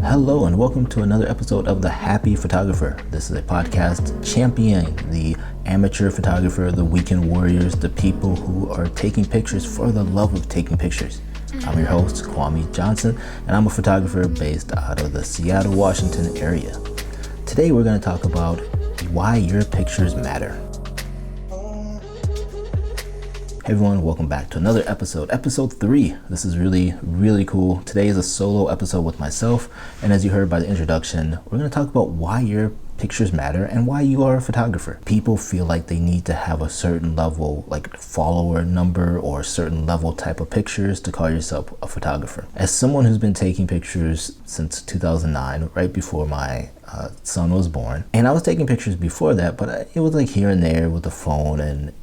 Hello and welcome to another episode of The Happy Photographer. This is a podcast championing the amateur photographer, the weekend warriors, the people who are taking pictures for the love of taking pictures. I'm your host, Kwame Johnson, and I'm a photographer based out of the Seattle, Washington area. Today we're going to talk about why your pictures matter. Hey everyone, welcome back to another episode 3. This is really cool. Today is a solo episode with myself, and as you heard by the introduction, we're going to talk about why your pictures matter and why you are a photographer. People feel like they need to have a certain level, like follower number or a certain level type of pictures to call yourself a photographer. As someone who's been taking pictures since 2009, right before my son was born, and I was taking pictures before that, but it was like here and there with the phone and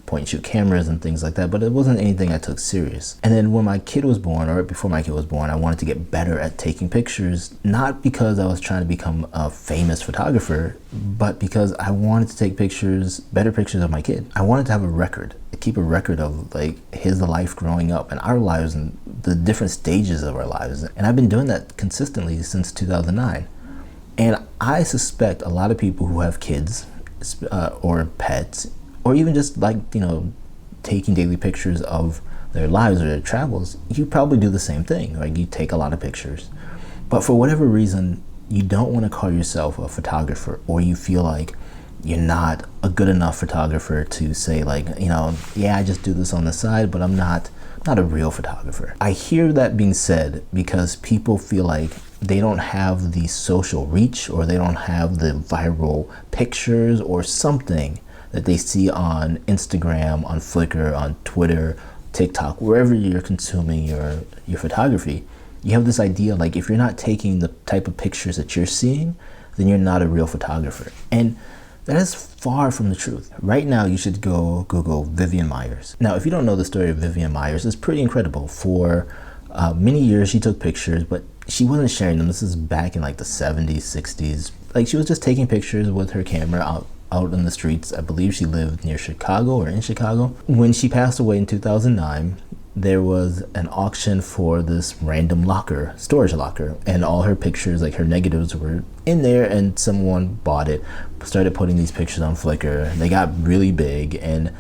point and shoot cameras and things like that, but it wasn't anything I took serious. And then when my kid was born, or right before my kid was born, I wanted to get better at taking pictures, not because I was trying to become a famous photographer, but because I wanted to take better pictures of my kid. I wanted to have a record, keep a record of like his life growing up and our lives and the different stages of our lives. And I've been doing that consistently since 2009. And I suspect a lot of people who have kids or pets, or even just like, taking daily pictures of their lives or their travels, you probably do the same thing. Like you take a lot of pictures. But for whatever reason, you don't want to call yourself a photographer, or you feel like you're not a good enough photographer to say like, I just do this on the side, but I'm not a real photographer. I hear that being said because people feel like they don't have the social reach, or they don't have the viral pictures or something that they see on Instagram, on Flickr, on Twitter, TikTok, wherever you're consuming your photography. You have this idea like if you're not taking the type of pictures that you're seeing, then you're not a real photographer. And that is far from the truth. Right now, you should go Google Vivian Myers. Now, if you don't know the story of Vivian Myers, it's pretty incredible. For many years, she took pictures, but she wasn't sharing them. This is back in like the 70s, 60s. Like she was just taking pictures with her camera out in the streets. I believe she lived near Chicago or in Chicago. When she passed away in 2009, there was an auction for this random storage locker, and all her pictures, like her negatives, were in there, and someone bought it, started putting these pictures on Flickr. They got really big, and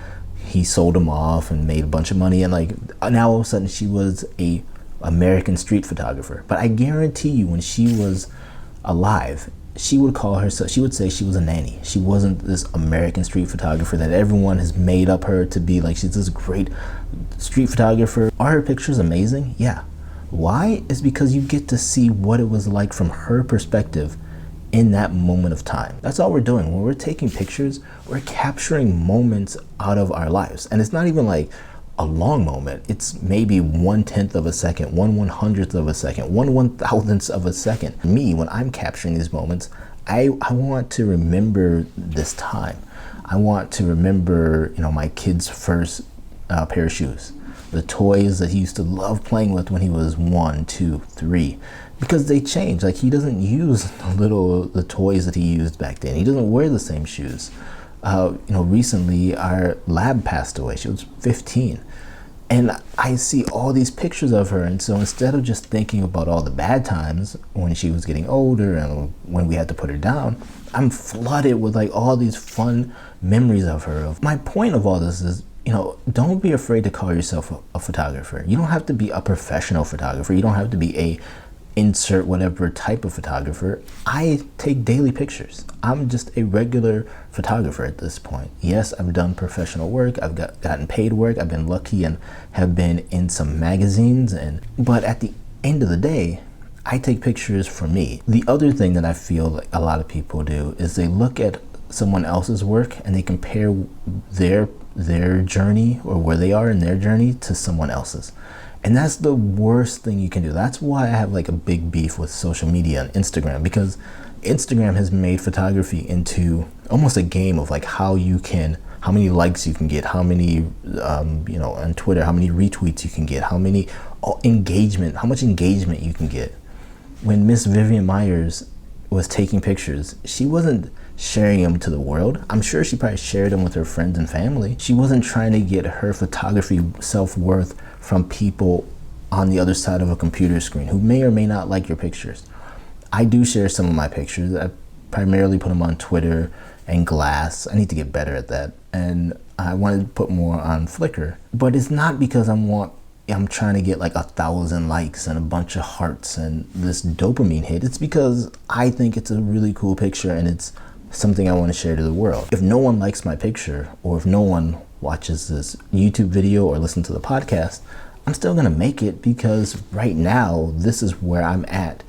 he sold them off and made a bunch of money, and like now all of a sudden she was a American street photographer. But I guarantee you, when she was alive, she would say she was a nanny. She wasn't this American street photographer that everyone has made up her to be. Like she's this great street photographer. Are her pictures amazing? Yeah. Why? Is because you get to see what it was like from her perspective in that moment of time. That's all we're doing. When we're taking pictures, we're capturing moments out of our lives. And it's not even like a long moment. It's maybe 1/10 of a second, 1/100th of a second, 1/1000th of a second. Me, when I'm capturing these moments, I want to remember this time. I want to remember, my kid's first pair of shoes, the toys that he used to love playing with when he was 1, 2, 3, because they change. Like he doesn't use the toys that he used back then. He doesn't wear the same shoes. Recently our lab passed away. She was 15. And I see all these pictures of her. And so instead of just thinking about all the bad times when she was getting older and when we had to put her down, I'm flooded with like all these fun memories of her. My point of all this is, don't be afraid to call yourself a photographer. You don't have to be a professional photographer. You don't have to be a insert whatever type of photographer. I take daily pictures. I'm just a regular photographer at this point. Yes, I've done professional work. I've gotten paid work. I've been lucky and have been in some magazines. But at the end of the day, I take pictures for me. The other thing that I feel like a lot of people do is they look at someone else's work and they compare their journey or where they are in their journey to someone else's. And that's the worst thing you can do. That's why I have like a big beef with social media and Instagram, because Instagram has made photography into almost a game of like how many likes you can get, how many, on Twitter, how many retweets you can get, how much engagement you can get. When Miss Vivian Myers was taking pictures, she wasn't sharing them to the world. I'm sure she probably shared them with her friends and family. She wasn't trying to get her photography self-worth from people on the other side of a computer screen who may or may not like your pictures. I do share some of my pictures. I primarily put them on Twitter and Glass. I need to get better at that. And I wanted to put more on Flickr. But it's not because I'm trying to get like 1,000 likes and a bunch of hearts and this dopamine hit. It's because I think it's a really cool picture and it's something I want to share to the world. If no one likes my picture, or if no one watches this YouTube video or listens to the podcast, I'm still gonna make it because right now, this is where I'm at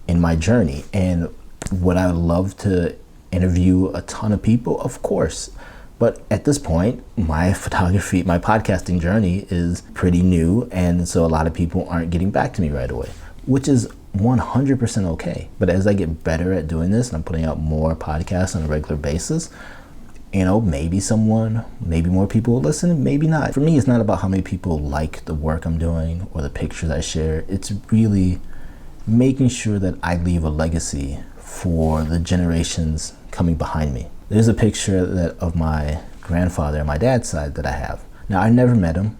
in my journey. And would I love to interview a ton of people? Of course. But at this point, my podcasting journey is pretty new. And so a lot of people aren't getting back to me right away, which is 100% okay. But as I get better at doing this and I'm putting out more podcasts on a regular basis, maybe more people will listen, maybe not. For me, it's not about how many people like the work I'm doing or the pictures I share. It's really making sure that I leave a legacy for the generations coming behind me. There's a picture of my grandfather on my dad's side that I have. Now, I never met him,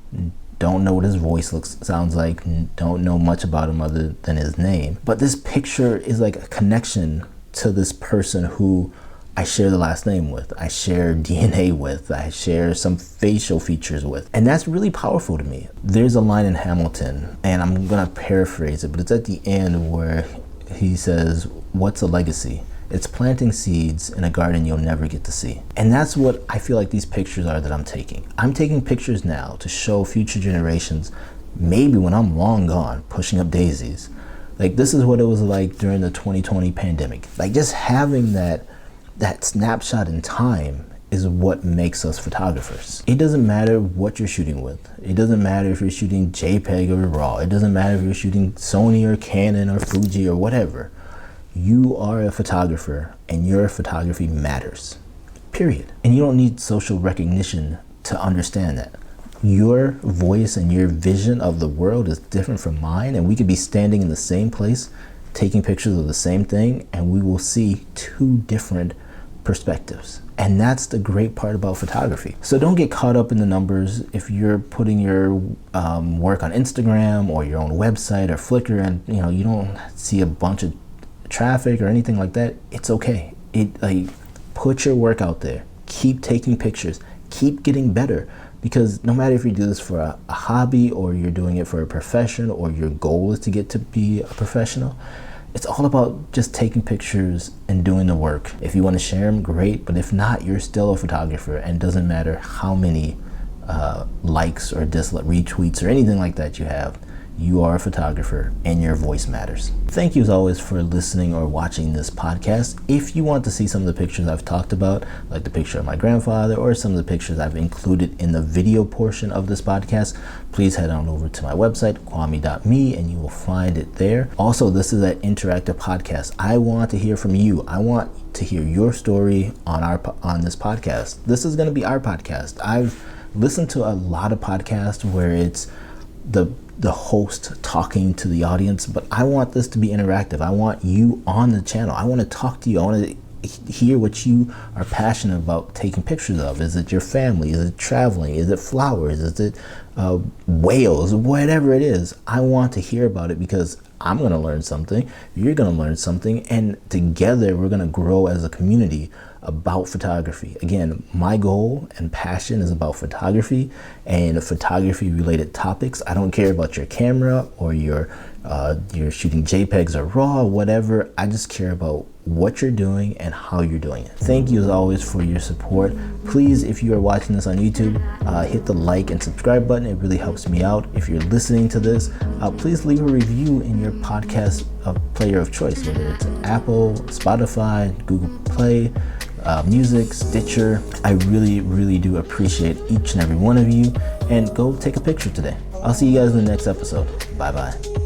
don't know what his voice sounds like, don't know much about him other than his name. But this picture is like a connection to this person who I share the last name with, I share DNA with, I share some facial features with. And that's really powerful to me. There's a line in Hamilton, and I'm gonna paraphrase it, but it's at the end where he says, "What's a legacy? It's planting seeds in a garden you'll never get to see." And that's what I feel like these pictures are that I'm taking. I'm taking pictures now to show future generations, maybe when I'm long gone, pushing up daisies. Like, this is what it was like during the 2020 pandemic. Like, just having that snapshot in time is what makes us photographers. It doesn't matter what you're shooting with. It doesn't matter if you're shooting JPEG or RAW. It doesn't matter if you're shooting Sony or Canon or Fuji or whatever. You are a photographer and your photography matters, period. And you don't need social recognition to understand that. Your voice and your vision of the world is different from mine, and we could be standing in the same place taking pictures of the same thing, and we will see two different perspectives. And that's the great part about photography. So don't get caught up in the numbers. If you're putting your work on Instagram or your own website or Flickr and you don't see a bunch of traffic or anything like that, it's okay. Put your work out there. Keep taking pictures. Keep getting better. Because no matter if you do this for a hobby or you're doing it for a profession or your goal is to get to be a professional, it's all about just taking pictures and doing the work. If you want to share them, great. But if not, you're still a photographer, and it doesn't matter how many likes or retweets or anything like that you have. You are a photographer and your voice matters. Thank you as always for listening or watching this podcast. If you want to see some of the pictures I've talked about, like the picture of my grandfather or some of the pictures I've included in the video portion of this podcast, please head on over to my website, kwame.me, and you will find it there. Also, this is an interactive podcast. I want to hear from you. I want to hear your story on this podcast. This is going to be our podcast. I've listened to a lot of podcasts where it's the host talking to the audience, but I want this to be interactive. I want you on the channel. I want to talk to you. I want to hear what you are passionate about taking pictures of. Is it your family? Is it traveling? Is it flowers? Is it whales? Whatever it is, I want to hear about it because I'm going to learn something. You're going to learn something, and together we're going to grow as a community about photography. Again, my goal and passion is about photography and photography related topics. I don't care about your camera or you're shooting JPEGs or RAW or whatever. I just care about what you're doing and how you're doing it. Thank you as always for your support. Please, if you are watching this on YouTube, hit the like and subscribe button. It really helps me out. If you're listening to this, please leave a review in your podcast player of choice, whether it's Apple, Spotify, Google Play, Music, Stitcher. I really, really do appreciate each and every one of you. And go take a picture today. I'll see you guys in the next episode. Bye-bye.